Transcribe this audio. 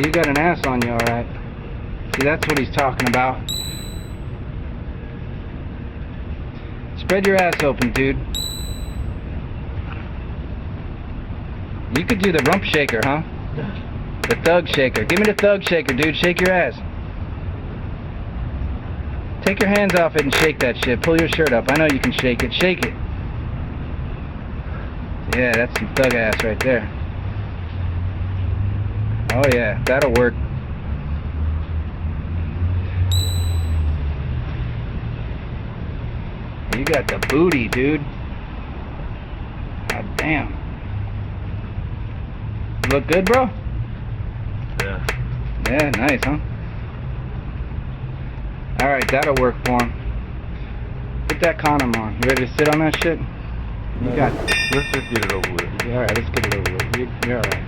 you got an ass on you, alright. See, that's what he's talking about. Spread your ass open, dude. You could do the rump shaker, huh? The thug shaker. Give me the thug shaker, dude. Shake your ass. Take your hands off it and shake that shit. Pull your shirt up. I know you can shake it. Shake it. Yeah, that's some thug ass right there. Oh yeah, that'll work. You got the booty, dude. God damn. Look good, bro? Yeah. Yeah, nice, huh? Alright, that'll work for him. Put that condom on. You ready to sit on that shit? You got it. Let's just get it over with. Alright, let's get it over with. You're alright.